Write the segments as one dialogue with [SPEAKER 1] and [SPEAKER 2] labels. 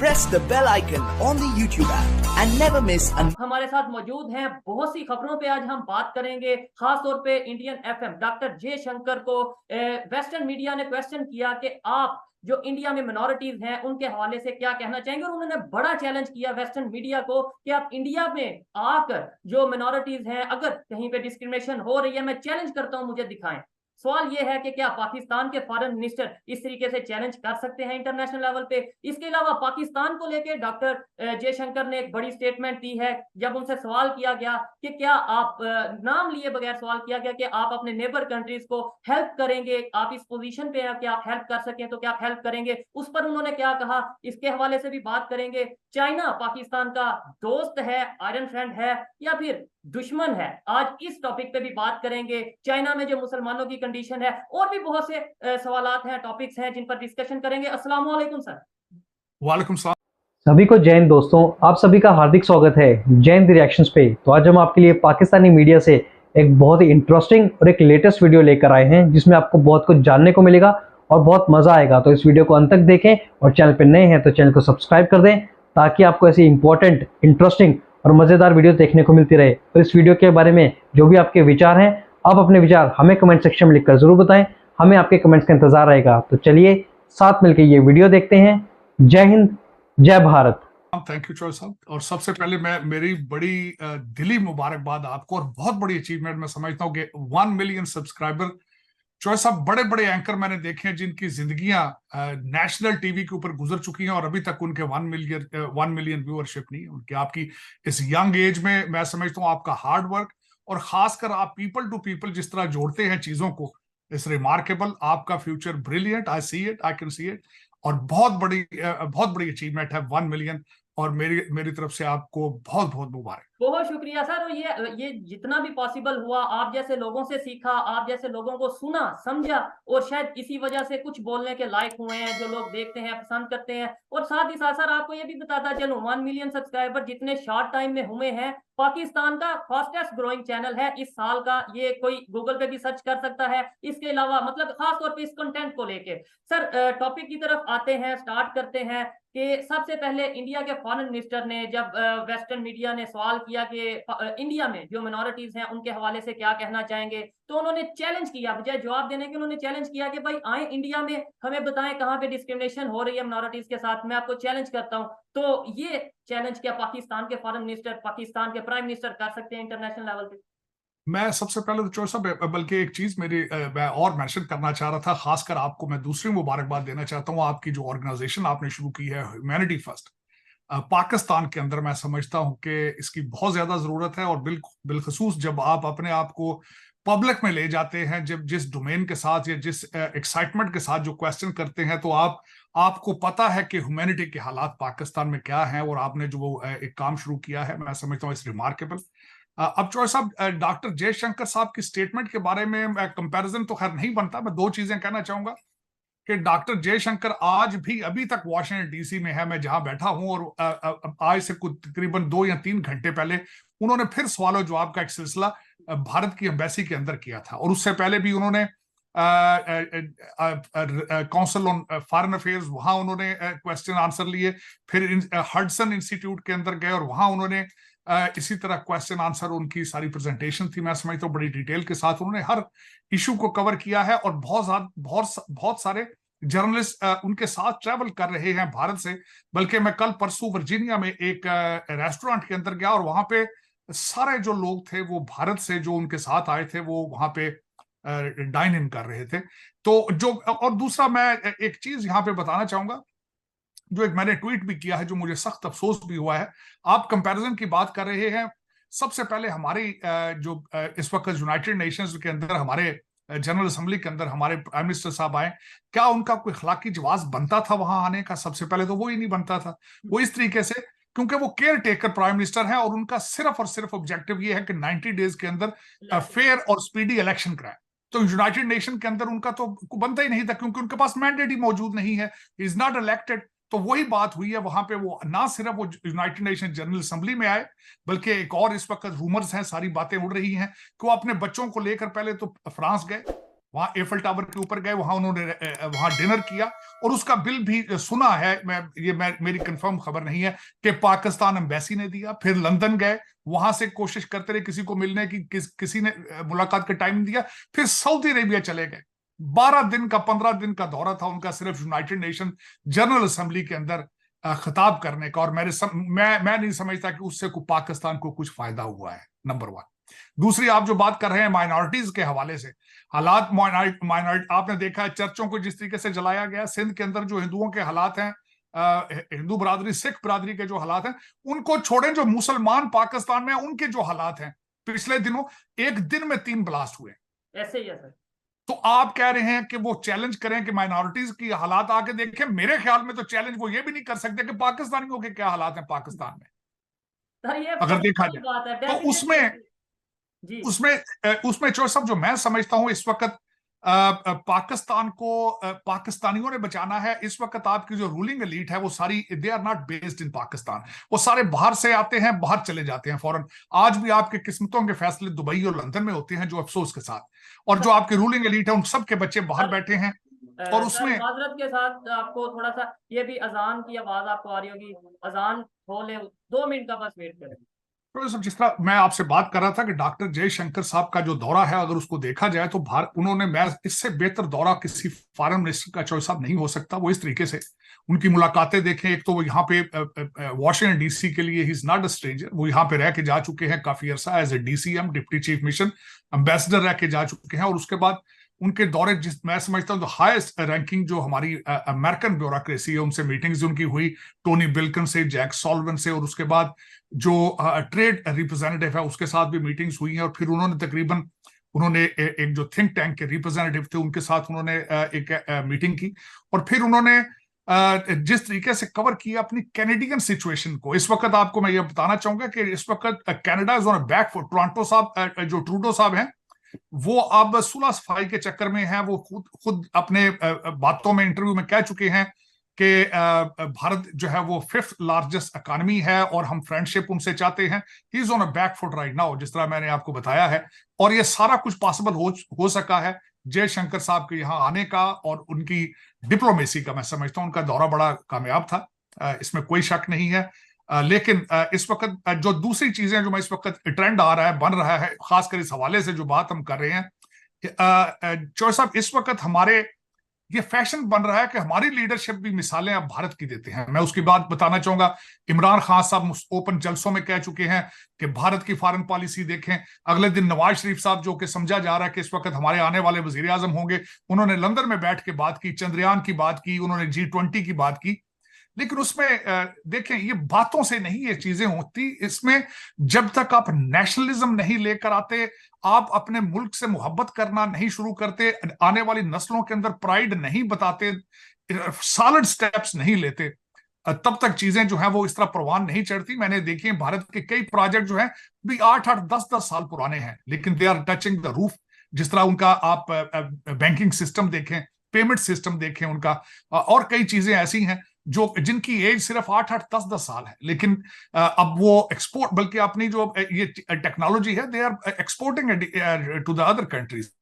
[SPEAKER 1] press the bell icon on the YouTube app and never miss an
[SPEAKER 2] हमारे साथ मौजूद हैं। बहुत सी खबरों पे आज हम बात करेंगे, खास तौर पे इंडियन एफएम डॉक्टर जयशंकर को वेस्टर्न मीडिया ने क्वेश्चन किया कि आप जो इंडिया में मिनोरिटीज हैं उनके हवाले से क्या कहना चाहेंगे, और उन्होंने बड़ा चैलेंज किया वेस्टर्न मीडिया को कि आप इंडिया में आकर जो मिनोरिटीज हैं अगर कहीं पे डिस्क्रिमिनेशन हो रही है, मैं चैलेंज करता हूं, मुझे दिखाएं। सवाल यह है कि क्या पाकिस्तान के फॉरेन मिनिस्टर इस तरीके से चैलेंज कर सकते हैं इंटरनेशनल लेवल पे। इसके अलावा पाकिस्तान को लेकर डॉक्टर जयशंकर ने एक बड़ी स्टेटमेंट दी है। जब उनसे सवाल किया गया कि क्या आप नाम लिए बगैर सवाल किया गया कि आप अपने नेबर कंट्रीज को हेल्प करेंगे, आप इस पोजीशन पे हैं कि आप हेल्प कर सकें, तो क्या आप हेल्प करेंगे, उस पर उन्होंने क्या कहा, इसके हवाले से भी बात करेंगे। चाइना पाकिस्तान का दोस्त है, आयरन फ्रेंड है या फिर दुश्मन है, आज इस टॉपिक पे भी बात करेंगे। चाइना में जो मुसलमानों की कंडीशन है, और भी बहुत से सवालात हैं, टॉपिक्स हैं जिन पर डिस्कशन करेंगे। अस्सलाम वालेकुम सर।
[SPEAKER 3] वालेकुम सलाम।
[SPEAKER 4] सभी को जय हिंद दोस्तों, आप सभी का हार्दिक स्वागत है जय हिंद रिएक्शंस पे। तो आज हम आपके लिए पाकिस्तानी मीडिया से एक बहुत ही इंटरेस्टिंग और एक लेटेस्ट वीडियो लेकर आए हैं, जिसमें आपको बहुत कुछ जानने को मिलेगा और बहुत मजा आएगा। तो इस वीडियो को अंत तक देखें और चैनल पर नए हैं तो चैनल को सब्सक्राइब कर दें, ताकि आपको ऐसी इंपॉर्टेंट, इंटरेस्टिंग और मजेदार वीडियो देखने को मिलती रहे। और इस वीडियो के बारे में जो भी आपके विचार हैं, आप अपने विचार हमें कमेंट सेक्शन में लिखकर जरूर बताएं, हमें आपके कमेंट्स का इंतजार रहेगा। तो चलिए साथ मिलकर ये वीडियो देखते हैं। जय हिंद, जय भारत।
[SPEAKER 3] थैंक यू चौधरी साहब। और सबसे पहले मैं मेरी बड़ी दिली मुबारकबाद आपको, और बहुत बड़ी अचीवमेंट मैं समझता हूँ कि 1 मिलियन सब्सक्राइबर। चौधरी साहब, बड़े बड़े एंकर मैंने देखे हैं जिनकी जिंदगियां नेशनल टीवी के ऊपर गुजर चुकी हैं और अभी तक उनके 1 मिलियन व्यूअरशिप नहीं है उनकी। आपकी इस यंग एज में मैं समझता हूँ आपका हार्ड वर्क और खासकर आप पीपल टू पीपल जिस तरह जोड़ते हैं चीजों को, इस रिमार्केबल। आपका future brilliant, I see it, I can see it. और बहुत बड़ी अचीवमेंट है 1 मिलियन, और मेरी तरफ से आपको बहुत बहुत मुबारक।
[SPEAKER 2] बहुत शुक्रिया सर। और ये जितना भी पॉसिबल हुआ, आप जैसे लोगों से सीखा, आप जैसे लोगों को सुना समझा, और शायद इसी वजह से कुछ बोलने के लायक हुए हैं, जो लोग देखते हैं पसंद करते हैं। और साथ ही साथ सर आपको ये भी बताता चलूं, 1 मिलियन सब्सक्राइबर जितने शॉर्ट टाइम में हुए हैं, पाकिस्तान का फास्टेस्ट ग्रोइंग चैनल है इस साल का। ये कोई गूगल पे भी सर्च कर सकता है। इसके अलावा मतलब खास तौर पे इस कंटेंट को लेके सर टॉपिक की तरफ आते हैं, स्टार्ट करते हैं कि सबसे पहले इंडिया के फॉरेन मिनिस्टर ने जब वेस्टर्न मीडिया ने सवाल किया कि इंडिया में जो मिनोरिटीज हैं उनके हवाले से क्या कहना चाहेंगे, तो उन्होंने चैलेंज किया, बजाय जवाब देने के उन्होंने चैलेंज किया कि भाई आए इंडिया में, हमें बताएं कहां पे डिस्क्रिमिनेशन हो रही है मिनोरिटीज के साथ, मैं आपको चैलेंज करता हूं। तो ये चैलेंज क्या पाकिस्तान के फॉरेन मिनिस्टर, पाकिस्तान के प्राइम मिनिस्टर कर सकते हैं इंटरनेशनल लेवल पे? मैं
[SPEAKER 3] सबसे पहले तो चौधरी साहब, बल्कि एक चीज मैं और मेंशन करना चाह रहा था, खासकर आपको मैं दूसरी मुबारकबाद देना चाहता हूं। आपकी जो ऑर्गेनाइजेशन आपने शुरू की है, ह्यूमैनिटी फर्स्ट, पाकिस्तान के अंदर मैं समझता हूं कि इसकी बहुत ज्यादा जरूरत है। और बिलखसूस जब आप अपने आप को पब्लिक में ले जाते हैं, जब जिस डोमेन के साथ या जिस एक्साइटमेंट के साथ जो क्वेश्चन करते हैं, तो आपको पता है कि ह्यूमैनिटी के हालात पाकिस्तान में क्या हैं, और आपने जो एक काम शुरू किया है, मैं समझता हूँ इस रिमार्केबल। अब चौधरी साहब, डॉक्टर जयशंकर साहब की स्टेटमेंट के बारे में कंपैरिजन तो खैर नहीं बनता। मैं दो चीजें कहना चाहूंगा कि डॉक्टर जयशंकर आज भी अभी तक वाशिंगटन डीसी में है, मैं जहां बैठा हूं, और आज से कुछ तकरीबन 2 या 3 घंटे पहले उन्होंने फिर सवालों जवाब का एक सिलसिला भारत की एम्बेसी के अंदर किया था। और उससे पहले भी उन्होंने काउंसिल ऑन फॉरेन अफेयर्स, वहां उन्होंने क्वेश्चन आंसर लिए। फिर हडसन इंस्टीट्यूट के अंदर गए और वहां उन्होंने इसी तरह क्वेश्चन आंसर, उनकी सारी प्रेजेंटेशन थी, मैं समझता हूँ बड़ी डिटेल के साथ उन्होंने हर इशू को कवर किया है। और बहुत सारे जर्नलिस्ट उनके साथ ट्रैवल कर रहे हैं भारत से। बल्कि मैं कल परसों वर्जीनिया में एक रेस्टोरेंट के अंदर गया, और वहां पे सारे जो लोग थे वो भारत से, जो उनके साथ आए थे, वो वहां पे डाइन इन कर रहे थे। तो जो, और दूसरा मैं एक चीज यहाँ पे बताना चाहूंगा, जो एक मैंने ट्वीट भी किया है, जो मुझे सख्त अफसोस भी हुआ है। आप कंपैरिजन की बात कर रहे हैं। सबसे पहले हमारी जो इस वक्त यूनाइटेड नेशंस के अंदर, हमारे जनरल असेंबली के अंदर हमारे प्राइम मिनिस्टर साहब आए, क्या उनका कोई अखलाकी जवाब बनता था वहां आने का? सबसे पहले तो वो ही नहीं बनता था। वो इस तरीके से, क्योंकि वो केयर टेकर प्राइम मिनिस्टर हैं, और उनका सिर्फ और सिर्फ ऑब्जेक्टिव ये है कि 90 डेज के अंदर फेयर और स्पीडी इलेक्शन कराए। तो यूनाइटेड नेशन के अंदर उनका तो बनता ही नहीं था, क्योंकि उनके पास मैंडेट ही मौजूद नहीं है, इज नॉट इलेक्टेड। तो वही बात हुई है वहां पे, वो ना सिर्फ वो यूनाइटेड नेशन जनरल असेंबली में आए, बल्कि एक और इस वक्त रूमर्स हैं, सारी बातें उड़ रही हैं कि वो अपने बच्चों को लेकर पहले तो फ्रांस गए, वहां एफिल टावर के ऊपर गए, वहां उन्होंने वहां डिनर किया, और उसका बिल भी सुना है, मेरी कंफर्म खबर नहीं है, कि पाकिस्तान एम्बेसी ने दिया। फिर लंदन गए, वहां से कोशिश करते रहे किसी को मिलने की, किसी ने मुलाकात का टाइम दिया। फिर सऊदी अरेबिया चले गए, 12 दिन का 15 दिन का दौरा था उनका, सिर्फ यूनाइटेड नेशन जनरल असेंबली के अंदर खिताब करने का। और मैं नहीं समझता कि उससे पाकिस्तान को कुछ फायदा हुआ है, नंबर 1। दूसरी, आप जो बात कर रहे हैं माइनॉरिटीज के हवाले से, हालात माइनॉरिटी आपने देखा है, चर्चों को जिस तरीके से जलाया गया, सिंध के अंदर जो हिंदुओं के हालात हैं, हिंदू बरादरी सिख बरादरी के जो हालात हैं उनको छोड़ें, जो मुसलमान पाकिस्तान में उनके जो हालात हैं, पिछले दिनों एक दिन में 3 ब्लास्ट हुए।
[SPEAKER 2] ऐसे ही है सर।
[SPEAKER 3] तो आप कह रहे हैं कि वो चैलेंज करें कि माइनॉरिटीज की हालात आके देखें, मेरे ख्याल में तो चैलेंज वो ये भी नहीं कर सकते कि पाकिस्तानियों के क्या हालात हैं पाकिस्तान में,
[SPEAKER 2] सर ये
[SPEAKER 3] अगर देखा
[SPEAKER 2] बड़ी
[SPEAKER 3] जाए
[SPEAKER 2] बात है,
[SPEAKER 3] तो। उसमें
[SPEAKER 2] जी
[SPEAKER 3] उसमें साहब जो मैं समझता हूं इस वक्त पाकिस्तान को पाकिस्तानियों ने बचाना है। इस वक्त आपकी जो रूलिंग एलीट है वो सारी, they are not based in Pakistan, वो सारे बाहर से आते हैं, बाहर चले जाते हैं फौरन। आज भी आपके किस्मतों के फैसले दुबई और लंदन में होते हैं, जो अफसोस के साथ। और जो आपकी रूलिंग एलीट है उन सब के बच्चे बाहर बैठे हैं। और
[SPEAKER 2] सर
[SPEAKER 3] उसमें
[SPEAKER 2] माजरत के साथ आपको थोड़ा सा, ये भी अजान की आवाज आपको आ रही होगी, अजान हो ले, 2 मिनट का बस वेट करें।
[SPEAKER 3] तो सब, जिस तरह मैं आपसे बात कर रहा था कि डॉक्टर जयशंकर साहब का जो दौरा है, अगर उसको देखा जाए तो उन्होंने, मैं इससे बेहतर दौरा किसी फॉरेन मिनिस्टर का चॉइस साहब नहीं हो सकता। वो इस तरीके से उनकी मुलाकातें देखें, एक तो वो यहाँ पे वॉशिंगटन डीसी के लिए he is not a stranger, वो यहाँ पे रह के जा चुके हैं काफी अरसा, as a DCM deputy chief mission ambassador रह के जा चुके हैं। और उसके बाद उनके दौरे, जिस मैं समझता हूँ तो हाईएस्ट रैंकिंग जो हमारी अमेरिकन ब्यूरोक्रेसी है, उनसे मीटिंग्स उनकी हुई, टोनी बिल्कन से, जैक सॉल्वन से, और उसके बाद जो ट्रेड रिप्रेजेंटेटिव है उसके साथ भी मीटिंग्स हुई हैं। और फिर उन्होंने एक जो थिंक टैंक के रिप्रेजेंटेटिव थे उनके साथ उन्होंने एक मीटिंग की। और फिर उन्होंने जिस तरीके से कवर किया अपनी कैनेडियन सिचुएशन को, इस वक्त आपको मैं ये बताना चाहूंगा कि इस वक्त Canada is on back foot. Toronto साहब, जो ट्रूडो साहब हैं, वो अब सुलह सफाई के चक्कर में हैं। वो खुद अपने बातों में, इंटरव्यू में कह चुके हैं कि भारत जो है वो 5th लार्जेस्ट इकोनॉमी है और हम फ्रेंडशिप उनसे चाहते हैं। He is on a back foot right now, जिस तरह मैंने आपको बताया है। और ये सारा कुछ पॉसिबल हो सका है जयशंकर साहब के यहाँ आने का और उनकी डिप्लोमेसी का। मैं समझता हूं उनका दौरा बड़ा कामयाब था, इसमें कोई शक नहीं है। लेकिन इस वक्त जो दूसरी चीजें, जो मैं इस वक्त ट्रेंड आ रहा है, बन रहा है, खासकर इस हवाले से जो बात हम कर रहे हैं, चौधरी साहब, इस वक्त हमारे ये फैशन बन रहा है कि हमारी लीडरशिप भी मिसालें अब भारत की देते हैं। मैं उसकी बात बताना चाहूंगा। इमरान खान साहब ओपन जलसों में कह चुके हैं कि भारत की फॉरेन पॉलिसी देखें। अगले दिन नवाज शरीफ साहब, जो कि समझा जा रहा है कि इस वक्त हमारे आने वाले वजीर आजम होंगे, उन्होंने लंदन में बैठ के बात की, चंद्रयान की बात की, उन्होंने G20 की बात की। लेकिन उसमें देखें, ये बातों से नहीं ये चीजें होती। इसमें जब तक आप नेशनलिज्म नहीं लेकर आते, आप अपने मुल्क से मोहब्बत करना नहीं शुरू करते, आने वाली नस्लों के अंदर प्राइड नहीं बताते, सॉलिड स्टेप्स नहीं लेते, तब तक चीजें जो है वो इस तरह परवान नहीं चढ़ती। मैंने देखी है भारत के कई प्रोजेक्ट जो है भी 8-8, 10-10 साल पुराने हैं, लेकिन they are touching the roof. जिस तरह उनका आप बैंकिंग सिस्टम देखें, पेमेंट सिस्टम देखें उनका, और कई चीजें ऐसी हैं जो जिनकी एज सिर्फ 8-8, 10-10 साल है, लेकिन अब वो एक्सपोर्ट, बल्कि अपनी जो ये टेक्नोलॉजी है, they are exporting to the other countries.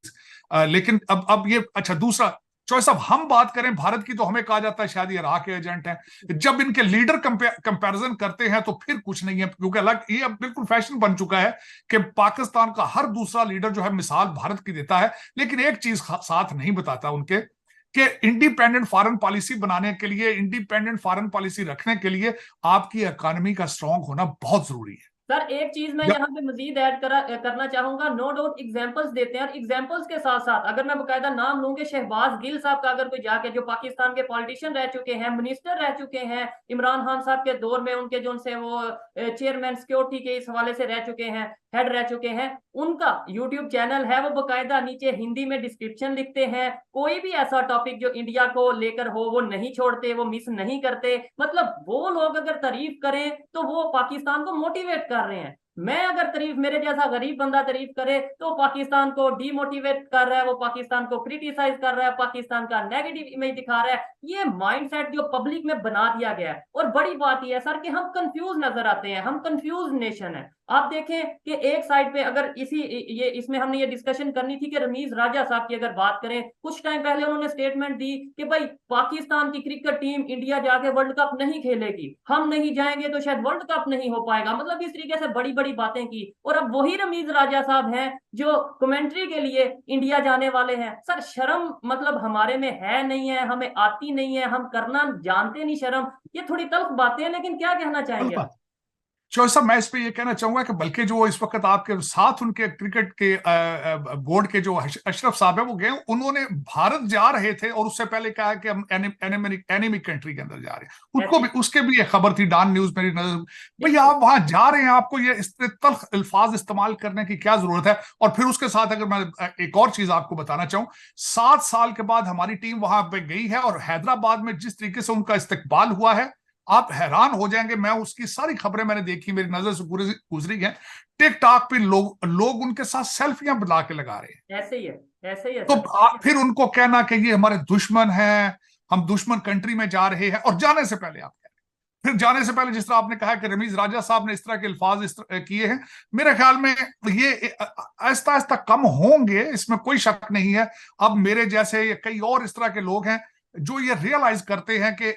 [SPEAKER 3] लेकिन अब ये, अच्छा, दूसरा चॉइस, अब हम बात करें भारत की तो हमें कहा जाता है शायद ये राह के एजेंट हैं। जब इनके लीडर कंपैरिजन करते हैं तो फिर कुछ नहीं है, क्योंकि अलग ये अब बिल्कुल फैशन बन चुका है कि पाकिस्तान का हर दूसरा लीडर जो है मिसाल भारत की देता है, लेकिन एक चीज साथ नहीं बताता उनके, कि इंडिपेंडेंट फॉरेन पॉलिसी बनाने के लिए, इंडिपेंडेंट फॉरेन पॉलिसी रखने के लिए आपकी इकोनॉमी का स्ट्रांग होना बहुत जरूरी है।
[SPEAKER 2] सर एक चीज मैं यहाँ पे मजीद ऐड करना चाहूंगा। नो डाउट एग्जांपल्स देते हैं, और एग्जांपल्स के साथ साथ अगर मैं बकायदा नाम लूं कि शहबाज गिल साहब का अगर कोई जाके, जो पाकिस्तान के पॉलिटिशियन रह चुके हैं, मिनिस्टर रह चुके हैं, इमरान खान साहब के दौर में उनके जो उनसे वो चेयरमैन सिक्योरिटी के इस हवाले से रह चुके हैं, हेड रह चुके हैं, उनका यूट्यूब चैनल है, वो बकायदा नीचे हिंदी में डिस्क्रिप्शन लिखते हैं। कोई भी ऐसा टॉपिक जो इंडिया को लेकर हो वो नहीं छोड़ते, वो मिस नहीं करते। मतलब वो लोग अगर तारीफ करें तो वो पाकिस्तान को मोटिवेट कर रहे हैं। मैं अगर तारीफ, मेरे जैसा गरीब बंदा तारीफ करे तो पाकिस्तान को डीमोटिवेट कर रहा है, वो पाकिस्तान को क्रिटिसाइज कर रहा है, पाकिस्तान का नेगेटिव इमेज दिखा रहा है। ये माइंडसेट जो पब्लिक में बना दिया गया है। और बड़ी बात यह है सर कि हम कंफ्यूज नजर आते हैं, हम कंफ्यूज नेशन है। आप देखें कि एक साइड पे अगर इसमें हमने ये डिस्कशन करनी थी कि रमीज राजा साहब की अगर बात करें, कुछ टाइम पहले उन्होंने स्टेटमेंट दी कि भाई पाकिस्तान की क्रिकेट टीम इंडिया जाके वर्ल्ड कप नहीं खेलेगी, हम नहीं जाएंगे तो शायद वर्ल्ड कप नहीं हो पाएगा, मतलब इस तरीके से बड़ी बड़ी बातें की। और अब वही रमीज राजा साहब हैं जो कमेंट्री के लिए इंडिया जाने वाले हैं। सर शर्म मतलब हमारे में है नहीं है, हमें आती नहीं है, हम करना जानते नहीं शर्म। ये थोड़ी तल्ख बातें हैं, लेकिन क्या कहना चाहेंगे आप?
[SPEAKER 3] चौधरी साहब, मैं इस पे ये कहना चाहूंगा कि बल्कि जो इस वक्त आपके साथ उनके क्रिकेट के बोर्ड के जो अशरफ साहब है वो गए, उन्होंने भारत जा रहे थे और उससे पहले कहा कि हम एनिमिक कंट्री के अंदर जा रहे हैं। उनको भी, उसके भी एक खबर थी डॉन न्यूज मेरी नजर। भाई आप वहां जा रहे हैं, आपको ये इस तल्ख अल्फाज इस्तेमाल करने की क्या जरूरत है? और फिर उसके साथ अगर मैं एक और चीज आपको बताना चाहूं, 7 साल के बाद हमारी टीम वहां पे गई है और हैदराबाद में जिस तरीके से उनका इस्तकबाल हुआ है, आप हैरान हो जाएंगे। मैं उसकी सारी खबरें मैंने देखी, मेरी नजर से गुजरी है। टिकटॉक पे लोग उनके साथ सेल्फियां बना के लगा रहे हैं।
[SPEAKER 2] ऐसे ही है, ऐसे ही है।
[SPEAKER 3] तो फिर उनको कहना कि ये हमारे दुश्मन हैं, हम दुश्मन कंट्री में जा रहे हैं। और जाने से पहले आप कह रहे हैं, फिर जाने से पहले जिस तरह आपने कहा कि रमीज राजा साहब ने इस तरह के अल्फाज किए हैं, मेरे ख्याल में ये आहिस्ता आहिस्ता कम होंगे, इसमें कोई शक नहीं है। अब मेरे जैसे ये कई और इस तरह के लोग हैं जो ये रियलाइज करते हैं कि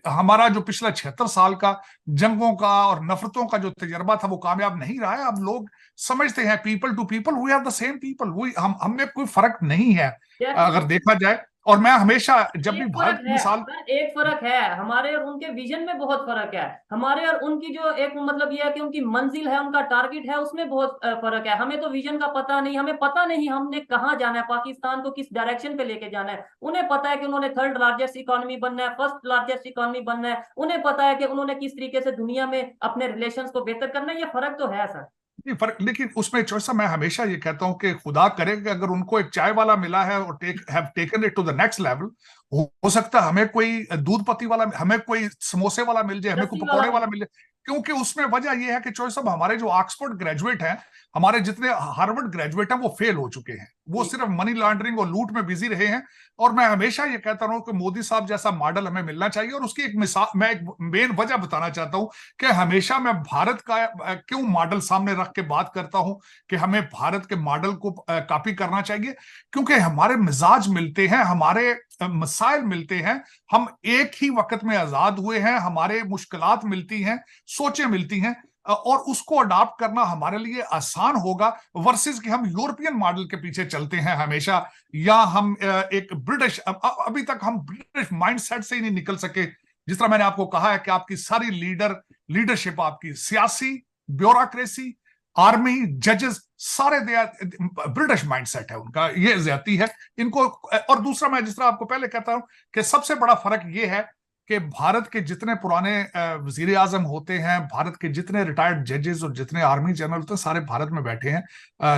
[SPEAKER 3] हमारा जो पिछला 76 साल का जंगों का और नफरतों का जो तजर्बा था वो कामयाब नहीं रहा है। अब लोग समझते हैं people to people we are the same people, हमें कोई फर्क नहीं है अगर देखा जाए। और मैं हमेशा जब भी भारत की मिसाल,
[SPEAKER 2] एक फर्क है, हमारे और उनके विजन में बहुत फर्क है। हमारे और उनकी जो एक मतलब ये है कि उनकी मंजिल है, उनका टारगेट है, उसमें बहुत फर्क है। हमें तो विजन का पता नहीं, हमें पता नहीं हमने कहाँ जाना है, पाकिस्तान को किस डायरेक्शन पे लेके जाना है। उन्हें पता है कि उन्होंने 3rd लार्जेस्ट इकोनॉमी बनना है, 1st लार्जेस्ट इकोनॉमी बनना है। उन्हें पता है कि उन्होंने किस तरीके से दुनिया में अपने रिलेशंस को बेहतर करना है। ये फर्क तो है सर,
[SPEAKER 3] फर्क। लेकिन उसमें चौसा मैं हमेशा ये कहता हूं कि खुदा करे कि अगर उनको एक चाय वाला मिला है और have taken it to the next level, हो सकता है हमें कोई दूध पत्ती वाला, हमें कोई समोसे वाला मिल जाए, हमें कोई पकौड़े वाला मिल जाए। क्योंकि उसमें वजह यह है कि चौधरी साहब हमारे जो ऑक्सफोर्ड ग्रेजुएट हैं, हमारे जितने हार्वर्ड ग्रेजुएट हैं, वो फेल हो चुके हैं। वो सिर्फ मनी लॉन्ड्रिंग और लूट में बिजी रहे हैं। और मैं हमेशा ये कहता हूं कि मोदी साहब जैसा मॉडल हमें मिलना चाहिए। और उसकी एक मिसाल, मैं एक मेन वजह बताना चाहता हूं कि हमेशा मैं भारत का क्यों मॉडल सामने रख के बात करता हूं कि हमें भारत के मॉडल को कॉपी करना चाहिए। क्योंकि हमारे मिजाज मिलते हैं, हमारे मसाइल मिलते हैं, हम एक ही वक्त में आजाद हुए हैं, हमारे मुश्किलात मिलती हैं, सोचें मिलती हैं, और उसको अडॉप्ट करना हमारे लिए आसान होगा वर्सेस कि हम यूरोपियन मॉडल के पीछे चलते हैं हमेशा, या हम एक ब्रिटिश, अभी तक हम ब्रिटिश माइंडसेट से ही नहीं निकल सके। जिस तरह मैंने आपको कहा है कि आपकी सारी लीडरशिप, आपकी सियासी ब्यूरोक्रेसी, आर्मी, जजेस, सारे ब्रिटिश माइंडसेट है उनका, ये ज्यादती है इनको। और दूसरा, मैं जिस तरह आपको पहले कहता हूं कि सबसे बड़ा फर्क ये है कि भारत के जितने पुराने वजीर आजम होते हैं, भारत के जितने रिटायर्ड जजेस और जितने आर्मी जनरल होते हैं, सारे भारत में बैठे हैं,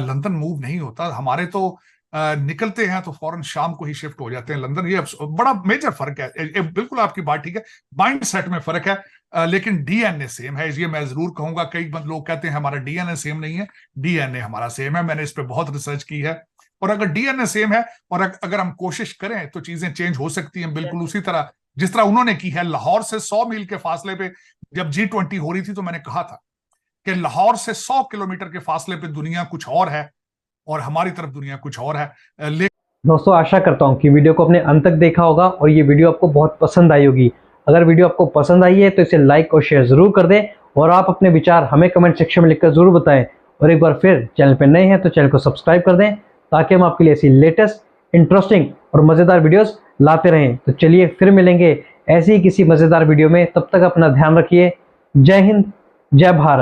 [SPEAKER 3] लंदन मूव नहीं होता। हमारे तो निकलते हैं तो फौरन शाम को ही शिफ्ट हो जाते हैं लंदन। ये बड़ा मेजर फर्क है। बिल्कुल आपकी बात ठीक है, माइंड सेट में फर्क है, लेकिन डीएनए सेम है, ये मैं जरूर कहूंगा। कई लोग कहते हैं हमारा डीएनए सेम नहीं है, डीएनए हमारा सेम है। मैंने इस पर बहुत रिसर्च की है। और अगर डीएनए सेम है और अगर हम कोशिश करें तो चीजें चेंज हो सकती हैं, बिल्कुल उसी तरह जिस तरह उन्होंने की है। लाहौर से 100 मील के फासले पे जब G20 हो रही थी तो मैंने कहा था कि लाहौर से 100 किलोमीटर के फासले पे दुनिया कुछ और है और हमारी तरफ दुनिया कुछ और है।
[SPEAKER 4] दोस्तों, आशा करता हूं कि वीडियो को अपने अंत तक देखा होगा और ये वीडियो आपको बहुत पसंद आई होगी। अगर वीडियो आपको पसंद आई है तो इसे लाइक और शेयर जरूर कर दें, और आप अपने विचार हमें कमेंट सेक्शन में लिखकर जरूर बताएं। और एक बार फिर चैनल पर नए हैं तो चैनल को सब्सक्राइब कर दें, ताकि हम आपके लिए ऐसी लेटेस्ट, इंटरेस्टिंग और मजेदार वीडियोस लाते रहें। तो चलिए फिर मिलेंगे ऐसी ही किसी मजेदार वीडियो में। तब तक अपना ध्यान रखिए। जय हिंद, जय भारत।